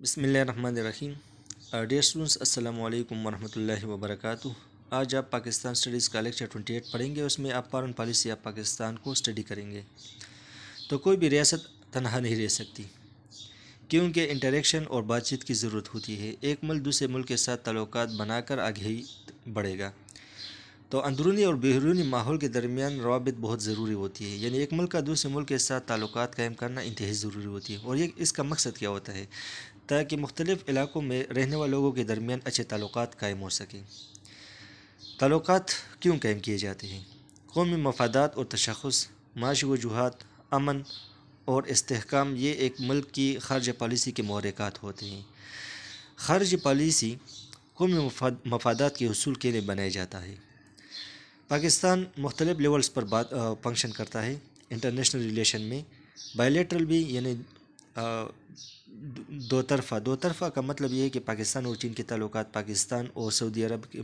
بسم اللہ الرحمن الرحیم۔ ڈیئر اسٹوڈنٹس، السلام علیکم ورحمۃ اللہ وبرکاتہ۔ آج آپ پاکستان اسٹڈیز کا لیکچر 28 پڑھیں گے۔ اس میں آپ فارن پالیسی آف پاکستان کو اسٹڈی کریں گے۔ تو کوئی بھی ریاست تنہا نہیں رہ سکتی، کیونکہ انٹریکشن اور بات چیت کی ضرورت ہوتی ہے۔ ایک ملک دوسرے ملک کے ساتھ تعلقات بنا کر آگے ہی بڑھے گا۔ تو اندرونی اور بیرونی ماحول کے درمیان روابط بہت ضروری ہوتی ہے، یعنی ایک ملک کا دوسرے ملک کے ساتھ تعلقات قائم کرنا انتہائی ضروری ہوتی ہے۔ اور یہ اس کا مقصد کیا ہوتا ہے؟ تاکہ مختلف علاقوں میں رہنے والے لوگوں کے درمیان اچھے تعلقات قائم ہو سکیں۔ تعلقات کیوں قائم کیے جاتے ہیں؟ قومی مفادات اور تشخص، معاشی وجوہات، امن اور استحکام، یہ ایک ملک کی خارجہ پالیسی کے محرکات ہوتے ہیں۔ خارجہ پالیسی قومی مفادات کے حصول کے لیے بنایا جاتا ہے۔ پاکستان مختلف لیولز پر فنکشن کرتا ہے۔ انٹرنیشنل ریلیشن میں بائیلیٹرل بھی، یعنی دو طرفہ کا مطلب یہ ہے کہ پاکستان اور چین کے تعلقات، پاکستان اور سعودی عرب کے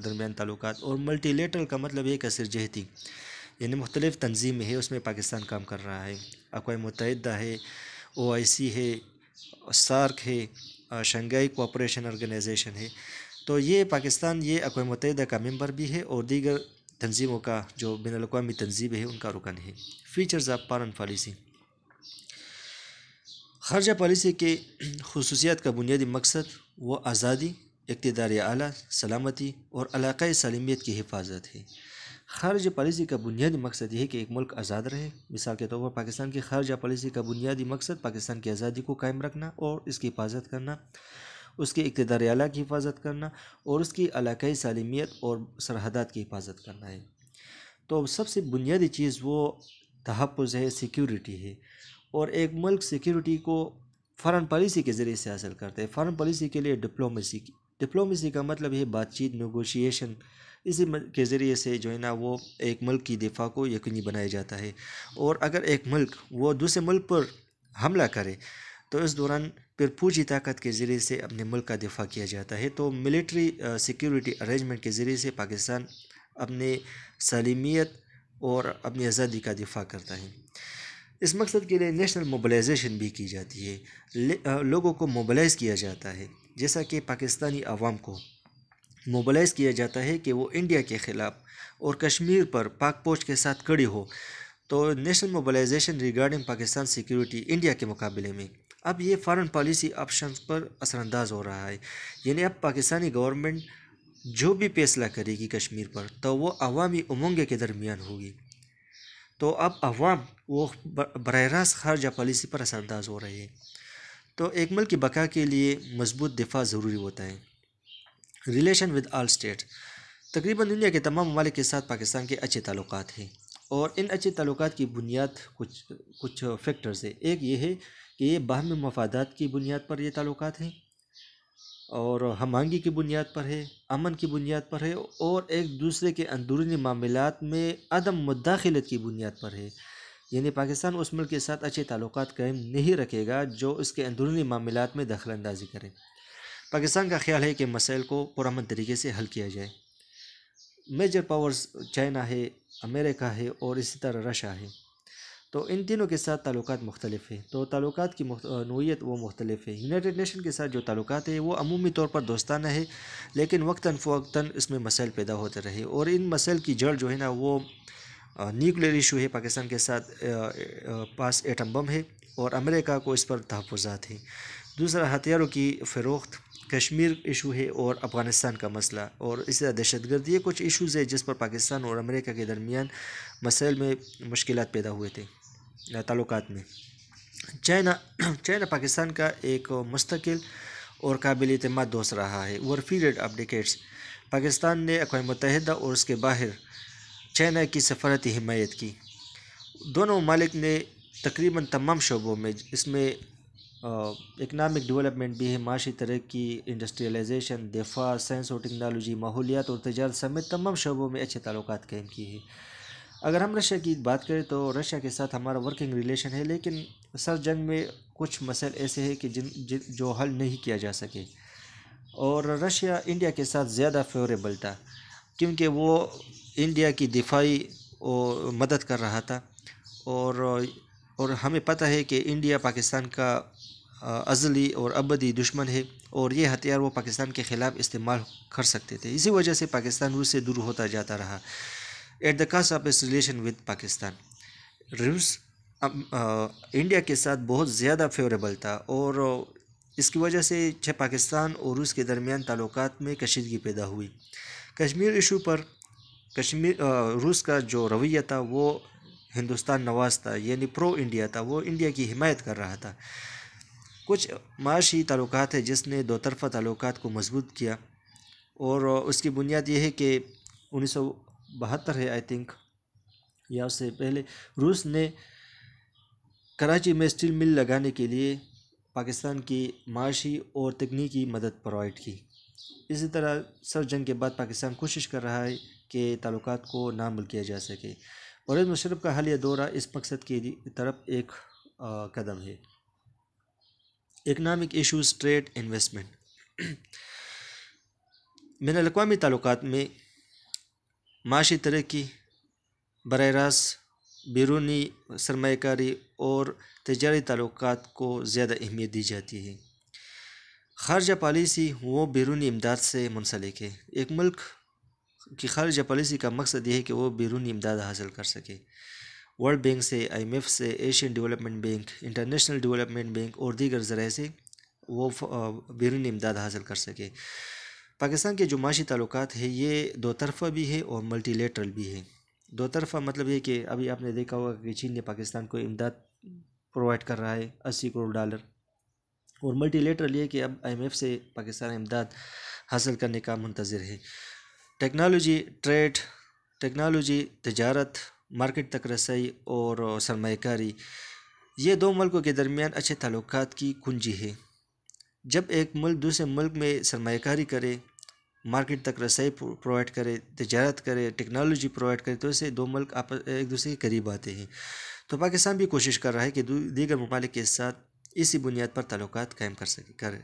درمیان تعلقات، اور ملٹی لیٹرل کا مطلب یہ کثیر جہتی، یعنی مختلف تنظیمیں ہے، اس میں پاکستان کام کر رہا ہے۔ اقوام متحدہ ہے، OIC ہے، سارک ہے، شنگھائی کوآپریشن آرگنائزیشن ہے۔ تو یہ پاکستان یہ اقوام متحدہ کا ممبر بھی ہے اور دیگر تنظیموں کا جو بین الاقوامی تنظیم ہے ان کا رکن ہے۔ Features of foreign policy. خارجہ پالیسی کے خصوصیات کا بنیادی مقصد وہ آزادی، اقتدار اعلیٰ، سلامتی اور علاقائی سالمیت کی حفاظت ہے۔ خارجہ پالیسی کا بنیادی مقصد یہ ہے کہ ایک ملک آزاد رہے۔ مثال کے طور پر پاکستان کی خارجہ پالیسی کا بنیادی مقصد پاکستان کی آزادی کو قائم رکھنا اور اس کی حفاظت کرنا، اس کے اقتدار اعلیٰ کی حفاظت کرنا اور اس کی علاقائی سالمیت اور سرحدات کی حفاظت کرنا ہے۔ تو سب سے بنیادی چیز وہ تحفظ ہے، سیکیورٹی ہے، اور ایک ملک سیکیورٹی کو فارن پالیسی کے ذریعے سے حاصل کرتا ہے۔ فارن پالیسی کے لیے ڈپلومیسی کا مطلب ہے بات چیت، نیگوشیشن، اسی کے ذریعے سے جو ہے نا وہ ایک ملک کی دفاع کو یقینی بنایا جاتا ہے۔ اور اگر ایک ملک وہ دوسرے ملک پر حملہ کرے تو اس دوران پھر فوجی طاقت کے ذریعے سے اپنے ملک کا دفاع کیا جاتا ہے۔ تو ملٹری سیکیورٹی ارینجمنٹ کے ذریعے سے پاکستان اپنے سالمیت اور اپنی آزادی کا دفاع کرتا ہے۔ اس مقصد کے لیے نیشنل موبلائزیشن بھی کی جاتی ہے، لوگوں کو موبلائز کیا جاتا ہے، جیسا کہ پاکستانی عوام کو موبلائز کیا جاتا ہے کہ وہ انڈیا کے خلاف اور کشمیر پر پاک فوج کے ساتھ کھڑی ہو۔ تو national mobilisation regarding Pakistan security India کے مقابلے میں اب یہ فارن پالیسی آپشنز پر اثر انداز ہو رہا ہے، یعنی اب پاکستانی گورنمنٹ جو بھی فیصلہ کرے گی کشمیر پر تو وہ عوامی امنگ کے درمیان ہوگی۔ تو اب عوام وہ براہ راست خارجہ پالیسی پر اثر انداز ہو رہے ہیں۔ تو ایک ملک کی بقا کے لیے مضبوط دفاع ضروری ہوتا ہے۔ ریلیشن ود آل اسٹیٹ، تقریباً دنیا کے تمام ممالک کے ساتھ پاکستان کے اچھے تعلقات ہیں، اور ان اچھے تعلقات کی بنیاد کچھ فیکٹرز ہیں۔ ایک یہ ہے کہ یہ باہمی مفادات کی بنیاد پر یہ تعلقات ہیں، اور ہم آہنگی کی بنیاد پر ہے، امن کی بنیاد پر ہے، اور ایک دوسرے کے اندرونی معاملات میں عدم مداخلت کی بنیاد پر ہے۔ یعنی پاکستان اس ملک کے ساتھ اچھے تعلقات قائم نہیں رکھے گا جو اس کے اندرونی معاملات میں دخل اندازی کرے۔ پاکستان کا خیال ہے کہ مسائل کو پرامن طریقے سے حل کیا جائے۔ میجر پاورز چائنا ہے، امریکہ ہے، اور اسی طرح رشیا ہے۔ تو ان تینوں کے ساتھ تعلقات مختلف ہیں، تو تعلقات کی نوعیت وہ مختلف ہے۔ یونائٹڈ نیشن کے ساتھ جو تعلقات ہیں وہ عمومی طور پر دوستانہ ہے، لیکن وقتاً فوقتاً اس میں مسائل پیدا ہوتے رہے، اور ان مسائل کی جڑ جو ہے نا وہ نیوکلیئر ایشو ہے۔ پاکستان کے ساتھ پاس ایٹم بم ہے اور امریکہ کو اس پر تحفظات ہیں۔ دوسرا ہتھیاروں کی فروخت، کشمیر ایشو ہے، اور افغانستان کا مسئلہ، اور اسی طرح دہشت گردی، یہ کچھ ایشوز ہیں جس پر پاکستان اور امریکہ کے درمیان مسائل میں مشکلات پیدا ہوئے تھے تعلقات میں۔ چائنا پاکستان کا ایک مستقل اور قابل اعتماد دوست رہا ہے۔ Over period of decades Pakistan نے اقوام متحدہ اور اس کے باہر چائنا کی سفارتی حمایت کی۔ دونوں ممالک نے تقریباً تمام شعبوں میں، اس میں اکنامک ڈیولپمنٹ بھی ہے، معاشی ترقی، انڈسٹریلائزیشن، دفاع، سائنس اور ٹیکنالوجی، ماحولیات اور تجارت سمیت تمام شعبوں میں اچھے تعلقات قائم کیے ہیں۔ اگر ہم رشیا کی بات کریں تو رشیا کے ساتھ ہمارا ورکنگ ریلیشن ہے، لیکن سر جنگ میں کچھ مسائل ایسے ہیں کہ جو حل نہیں کیا جا سکے، اور رشیا انڈیا کے ساتھ زیادہ فیوریبل تھا کیونکہ وہ انڈیا کی دفاعی مدد کر رہا تھا، اور ہمیں پتہ ہے کہ انڈیا پاکستان کا ازلی اور ابدی دشمن ہے، اور یہ ہتھیار وہ پاکستان کے خلاف استعمال کر سکتے تھے۔ اسی وجہ سے پاکستان روس سے دور ہوتا جاتا رہا at the cost of its relation with Pakistan. روس انڈیا کے ساتھ بہت زیادہ فیوریبل تھا، اور اس کی وجہ سے پاکستان اور روس کے درمیان تعلقات میں کشیدگی پیدا ہوئی۔ کشمیر ایشو پر روس کا جو رویہ تھا وہ ہندوستان نواز تھا، یعنی پرو انڈیا تھا، وہ انڈیا کی حمایت کر رہا تھا۔ کچھ معاشی تعلقات ہیں جس نے دو طرفہ تعلقات کو مضبوط کیا، اور اس کی بنیاد یہ ہے کہ 1972 ہے آئی تھنک یا اس سے پہلے، روس نے کراچی میں اسٹیل مل لگانے کے لیے پاکستان کی معاشی اور تکنیکی مدد پرووائڈ کی۔ اسی طرح سر جنگ کے بعد پاکستان کوشش کر رہا ہے کہ تعلقات کو نامل کیا جا سکے۔ پرویز مشرف کا حالیہ دورہ اس مقصد کی طرف ایک قدم ہے۔ Economic issues, trade, investment. بین الاقوامی تعلقات میں معاشی ترقی، براہ راست بیرونی سرمایہ کاری اور تجارتی تعلقات کو زیادہ اہمیت دی جاتی ہے۔ خارجہ پالیسی وہ بیرونی امداد سے منسلک ہے۔ ایک ملک کی خارجہ پالیسی کا مقصد یہ ہے کہ وہ بیرونی امداد حاصل کر سکے، ورلڈ بینک سے، آئی ایم ایف سے، Asian development bank, international development bank اور دیگر ذرائع سے وہ بیرونی امداد حاصل کر سکے۔ پاکستان کے جو معاشی تعلقات ہیں یہ دو طرفہ بھی ہے اور ملٹی لیٹرل بھی ہے۔ دو طرفہ مطلب یہ کہ ابھی آپ نے دیکھا ہوگا کہ چین نے پاکستان کو امداد پرووائڈ کر رہا ہے $80 کروڑ، اور ملٹی لیٹرل یہ کہ اب آئی ایم ایف سے پاکستان امداد حاصل کرنے کا منتظر ہے۔ ٹیکنالوجی، ٹریڈ، ٹیکنالوجی، تجارت، مارکیٹ تک رسائی اور سرمایہ کاری، یہ دو ملکوں کے درمیان اچھے تعلقات کی کنجی ہے۔ جب ایک ملک دوسرے ملک میں سرمایہ کاری کرے، مارکیٹ تک رسائی پرووائڈ کرے، تجارت کرے، ٹیکنالوجی پرووائڈ کرے، تو اسے دو ملک ایک دوسرے کے قریب آتے ہیں۔ تو پاکستان بھی کوشش کر رہا ہے کہ دیگر ممالک کے ساتھ اسی بنیاد پر تعلقات قائم کرے۔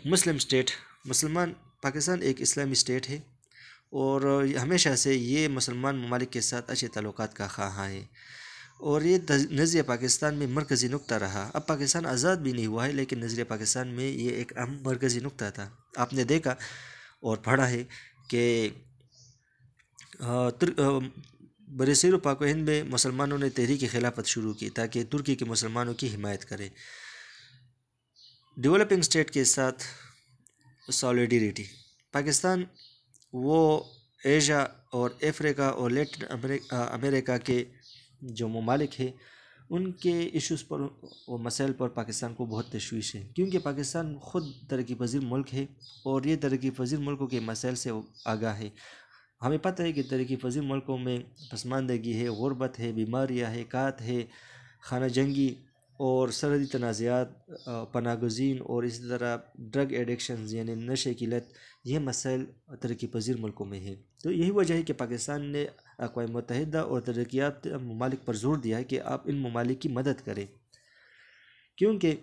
مسلم اسٹیٹ، پاکستان ایک اسلامی اسٹیٹ ہے، اور ہمیشہ سے یہ مسلمان ممالک کے ساتھ اچھے تعلقات کا خواہاں ہے، اور یہ نظریہ پاکستان میں مرکزی نقطہ رہا۔ اب پاکستان آزاد بھی نہیں ہوا ہے، لیکن نظریہ پاکستان میں یہ ایک اہم مرکزی نقطہ تھا۔ آپ نے دیکھا اور پڑھا ہے کہ برصغیر پاک و ہند میں مسلمانوں نے تحریک خلافت شروع کی تاکہ ترکی کے مسلمانوں کی حمایت کرے۔ ڈیولپنگ اسٹیٹ کے ساتھ سالیڈیریٹی، پاکستان وہ ایشیا اور افریقہ اور لیٹن امریکہ کے جو ممالک ہیں ان کے ایشوز پر اور مسائل پر پاکستان کو بہت تشویش ہے، کیونکہ پاکستان خود ترقی پذیر ملک ہے اور یہ ترقی پذیر ملکوں کے مسائل سے آگاہ ہے۔ ہمیں پتہ ہے کہ ترقی پذیر ملکوں میں پسماندگی ہے، غربت ہے، بیماریاں ہے، قحط ہے، خانہ جنگی اور سرحدی تنازعات، پناہ گزین اور اسی طرح ڈرگ ایڈکشنز یعنی نشے کی لت، یہ مسائل ترقی پذیر ملکوں میں ہیں۔ تو یہی وجہ ہے کہ پاکستان نے اقوام متحدہ اور ترقی یافتہ ممالک پر زور دیا ہے کہ آپ ان ممالک کی مدد کریں، کیونکہ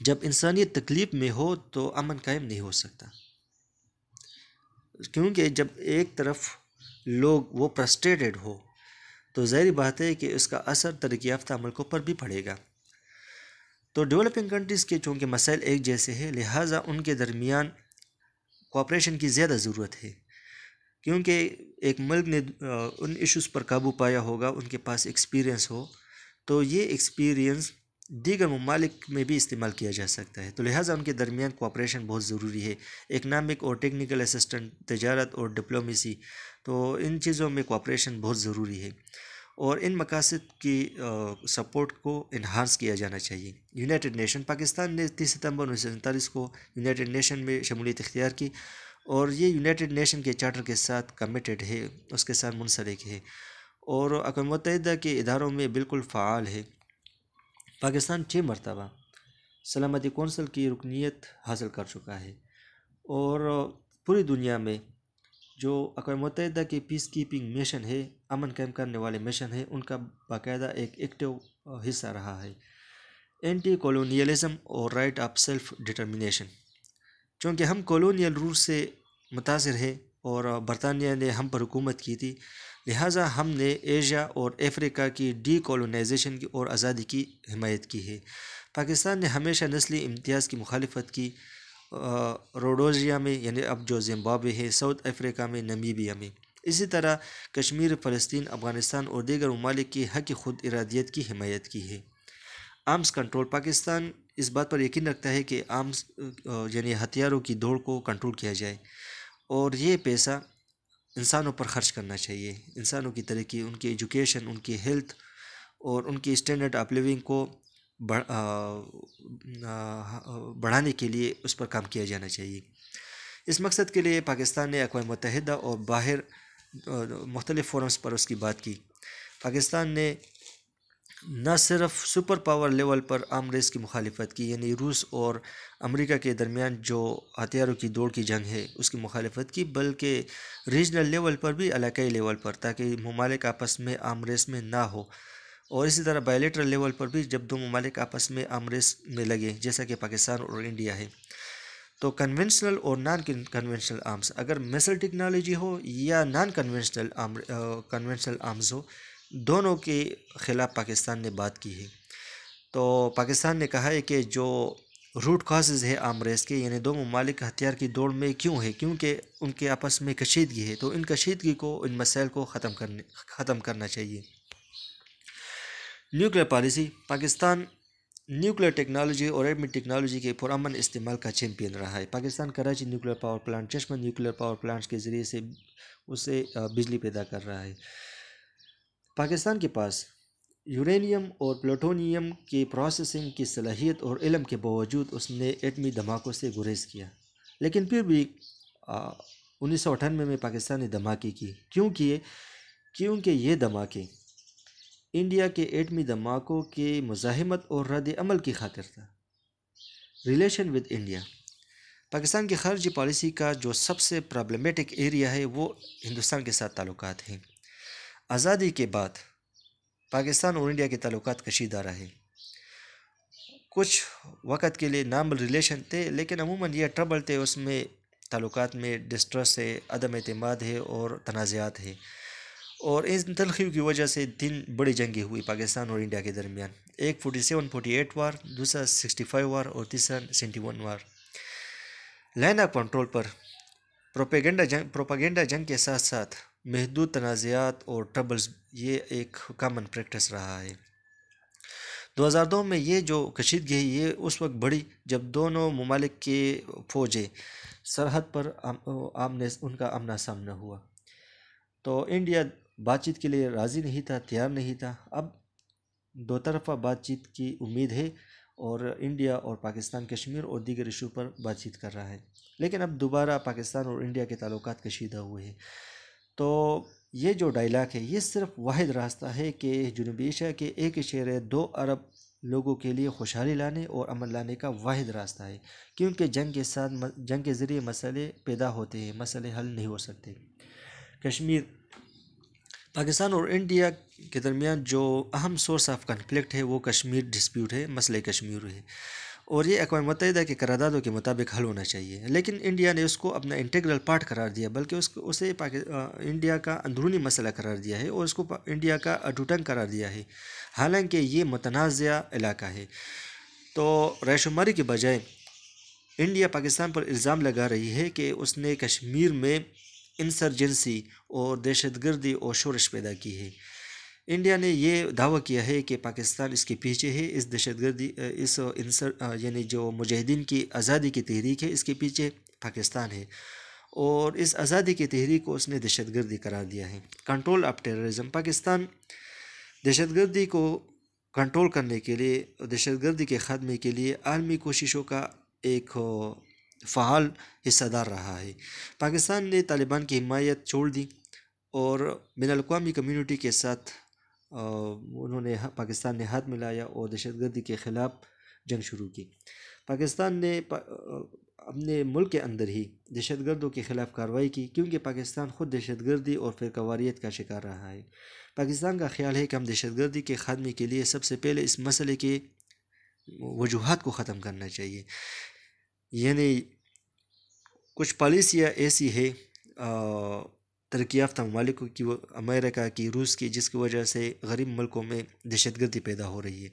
جب انسانیت تکلیف میں ہو تو امن قائم نہیں ہو سکتا، کیونکہ جب ایک طرف لوگ وہ فرسٹریٹڈ ہو تو ظاہری بات ہے کہ اس کا اثر ترقی یافتہ ملکوں پر بھی پڑے گا۔ تو ڈیولپنگ کنٹریز کے چونکہ مسائل ایک جیسے ہیں، لہٰذا ان کے درمیان کوآپریشن کی زیادہ ضرورت ہے، کیونکہ ایک ملک نے ان ایشوز پر قابو پایا ہوگا، ان کے پاس ایکسپیرینس ہو، تو یہ ایکسپیرینس دیگر ممالک میں بھی استعمال کیا جا سکتا ہے، تو لہٰذا ان کے درمیان کوآپریشن بہت ضروری ہے۔ اکنامک اور ٹیکنیکل اسسٹنٹ، تجارت اور ڈپلومیسی، تو ان چیزوں میں کوآپریشن بہت ضروری ہے، اور ان مقاصد کی سپورٹ کو انہانس کیا جانا چاہیے۔ یونائٹڈ نیشن، پاکستان نے 30 ستمبر 1947 کو یونائٹڈ نیشن میں شمولیت اختیار کی، اور یہ یونائٹڈ نیشن کے چارٹر کے ساتھ کمیٹڈ ہے، اس کے ساتھ منسلک ہے، اور اقوام متحدہ کے اداروں میں بالکل فعال ہے۔ پاکستان 6 مرتبہ سلامتی کونسل کی رکنیت حاصل کر چکا ہے، اور پوری دنیا میں جو اقوام متحدہ کے پیس کیپنگ میشن ہے، امن قائم کرنے والے میشن ہے، ان کا باقاعدہ ایک ایکٹیو حصہ رہا ہے۔ اینٹی کولونیلزم اور رائٹ آف سیلف ڈٹرمنیشن، چونکہ ہم کولونیل رول سے متاثر ہیں اور برطانیہ نے ہم پر حکومت کی تھی، لہٰذا ہم نے ایشیا اور افریقہ کی ڈی کولونائزیشن کی اور آزادی کی حمایت کی ہے۔ پاکستان نے ہمیشہ نسلی امتیاز کی مخالفت کی، روڈوزیا میں، یعنی اب جو زمبابوے ہے، ساؤتھ افریقہ میں، نمیبیا میں۔ اسی طرح کشمیر، فلسطین، افغانستان اور دیگر ممالک کی حق خود ارادیت کی حمایت کی ہے۔ آرمز کنٹرول: پاکستان اس بات پر یقین رکھتا ہے کہ آرمز یعنی ہتھیاروں کی دوڑ کو کنٹرول کیا جائے، اور یہ پیسہ انسانوں پر خرچ کرنا چاہیے۔ انسانوں کی ترقی، ان کی ایجوکیشن، ان کی ہیلتھ اور ان کی اسٹینڈرڈ آف لیونگ کو بڑھانے کے لیے اس پر کام کیا جانا چاہیے۔ اس مقصد کے لیے پاکستان نے اقوام متحدہ اور باہر مختلف فورمز پر اس کی بات کی۔ پاکستان نے نہ صرف سپر پاور لیول پر آرم ریس کی مخالفت کی، یعنی روس اور امریکہ کے درمیان جو ہتھیاروں کی دوڑ کی جنگ ہے اس کی مخالفت کی، بلکہ ریجنل لیول پر بھی، علاقائی لیول پر، تاکہ ممالک آپس میں آرم ریس میں نہ ہو، اور اسی طرح بائیلیٹرل لیول پر بھی جب دو ممالک آپس میں آرم ریس میں لگے، جیسا کہ پاکستان اور انڈیا ہے۔ تو کنونشنل اور نان کنونشنل آرمز، اگر میسل ٹیکنالوجی ہو یا نان کنونشنل آرمز ہو، دونوں کے خلاف پاکستان نے بات کی ہے۔ تو پاکستان نے کہا ہے کہ جو روٹ کازز ہے آرم ریس کے، یعنی دو ممالک ہتھیار کی دوڑ میں کیوں ہے، کیونکہ ان کے آپس میں کشیدگی ہے، تو ان کشیدگی کو، ان مسائل کو ختم کرنا چاہیے۔ Nuclear policy: Pakistan nuclear technology اور ایٹمی ٹیکنالوجی کے پرامن استعمال کا چیمپئن رہا ہے۔ Pakistan Karachi nuclear power plant, Chashma nuclear power plants کے ذریعے سے اسے بجلی پیدا کر رہا ہے۔ پاکستان کے پاس یورینیم اور پلوٹونیم کی پروسیسنگ کی صلاحیت اور علم کے باوجود اس نے ایٹمی دھماکوں سے گریز کیا، لیکن پھر بھی 1998 میں پاکستان نے دھماکے کی۔ کیوں کیے؟ کیونکہ یہ دھماکے انڈیا کے ایٹمی دھماکوں کے مزاحمت اور رد عمل کی خاطر تھا۔ ریلیشن ود انڈیا: پاکستان کی خارجی پالیسی کا جو سب سے پرابلمیٹک ایریا ہے وہ ہندوستان کے ساتھ تعلقات ہیں۔ آزادی کے بعد پاکستان اور انڈیا کے تعلقات کشیدہ رہے۔ کچھ وقت کے لیے نارمل ریلیشن تھے، لیکن عموماً یہ ٹربل تھے، اس میں تعلقات میں ڈسٹرس ہے، عدم اعتماد ہے اور تنازعات ہے، اور ان تلخیوں کی وجہ سے 3 بڑی جنگیں ہوئی پاکستان اور انڈیا کے درمیان، ایک 47-48 وار، دوسرا 65 وار اور تیسرا 71 وار۔ لائن آف کنٹرول پر پروپیگنڈا جنگ کے ساتھ ساتھ محدود تنازعات اور ٹربلز یہ ایک کامن پریکٹس رہا ہے۔ 2002 میں یہ جو کشیدگی ہے یہ اس وقت بڑھی جب دونوں ممالک کے فوجیں سرحد پر ان کا آمنا سامنا ہوا، تو انڈیا بات چیت کے لیے راضی نہیں تھا، تیار نہیں تھا۔ اب دو طرفہ بات چیت کی امید ہے، اور انڈیا اور پاکستان کشمیر اور دیگر ایشو پر بات چیت کر رہا ہے، لیکن اب دوبارہ پاکستان اور انڈیا کے تعلقات کشیدہ ہوئے ہیں۔ تو یہ جو ڈائلاگ ہے یہ صرف واحد راستہ ہے کہ جنوبی ایشیا کے ایک اشارے 2 ارب لوگوں کے لیے خوشحالی لانے اور امن لانے کا واحد راستہ ہے، کیونکہ جنگ کے ذریعے مسئلے پیدا ہوتے ہیں، مسئلے حل نہیں ہو سکتے۔ کشمیر: پاکستان اور انڈیا کے درمیان جو اہم سورس آف کنفلکٹ ہے وہ کشمیر ڈسپیوٹ ہے، مسئلہ کشمیر ہے، اور یہ اقوام متحدہ کے قراردادوں کے مطابق حل ہونا چاہیے، لیکن انڈیا نے اس کو اپنا انٹیگرل پارٹ قرار دیا، بلکہ اسے انڈیا کا اندرونی مسئلہ قرار دیا ہے، اور اس کو انڈیا کا اٹوٹنگ قرار دیا ہے، حالانکہ یہ متنازع علاقہ ہے۔ تو رائے شماری کے بجائے انڈیا پاکستان پر الزام لگا رہی ہے کہ اس نے کشمیر میں انسرجنسی اور دہشت گردی اور شورش پیدا کی ہے۔ انڈیا نے یہ دعویٰ کیا ہے کہ پاکستان اس کے پیچھے ہے، اس دہشت گردی یعنی جو مجاہدین کی آزادی کی تحریک ہے اس کے پیچھے پاکستان ہے، اور اس آزادی کی تحریک کو اس نے دہشت گردی قرار دیا ہے۔ کنٹرول آف ٹیررزم: پاکستان دہشت گردی کو کنٹرول کرنے کے لیے، دہشت گردی کے خاتمے کے لیے عالمی کوششوں کا ایک فعال حصہ دار رہا ہے۔ پاکستان نے طالبان کی حمایت چھوڑ دی، اور بین الاقوامی کمیونٹی کے ساتھ پاکستان نے ہاتھ ملایا اور دہشت گردی کے خلاف جنگ شروع کی۔ پاکستان نے اپنے ملک کے اندر ہی دہشت گردوں کے خلاف کارروائی کی، کیونکہ پاکستان خود دہشت گردی اور فرقہ واریت کا شکار رہا ہے۔ پاکستان کا خیال ہے کہ ہم دہشت گردی کے خاتمے کے لیے سب سے پہلے اس مسئلے کے وجوہات کو ختم کرنا چاہیے، یعنی کچھ پالیسیاں ایسی ہے ترقی یافتہ ممالک کی، امریکہ کی، روس کی، جس کی وجہ سے غریب ملکوں میں دہشت گردی پیدا ہو رہی ہے۔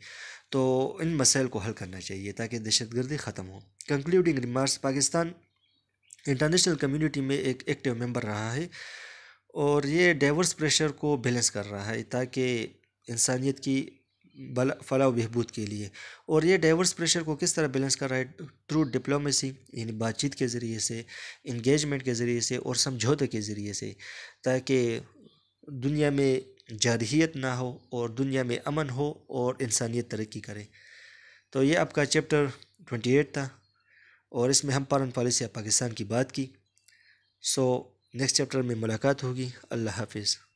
تو ان مسائل کو حل کرنا چاہیے تاکہ دہشت گردی ختم ہو۔ کنکلیوڈنگ ریمارکس، پاکستان انٹرنیشنل کمیونٹی میں ایک ایکٹیو ممبر رہا ہے اور یہ ڈائیورس پریشر کو بیلنس کر رہا ہے تاکہ انسانیت کی فلاح و بہبود کے لیے۔ اور یہ ڈائیورس پریشر کو کس طرح بیلنس کر رہا ہے؟ تھرو ڈپلومیسی، یعنی بات چیت کے ذریعے سے، انگیجمنٹ کے ذریعے سے اور سمجھوتے کے ذریعے سے، تاکہ دنیا میں جارحیت نہ ہو اور دنیا میں امن ہو اور انسانیت ترقی کرے۔ تو یہ آپ کا چیپٹر 28 تھا اور اس میں ہم فارن پالیسی آف پاکستان کی بات کی۔ سو نیکسٹ چیپٹر میں ملاقات ہوگی۔ اللہ حافظ۔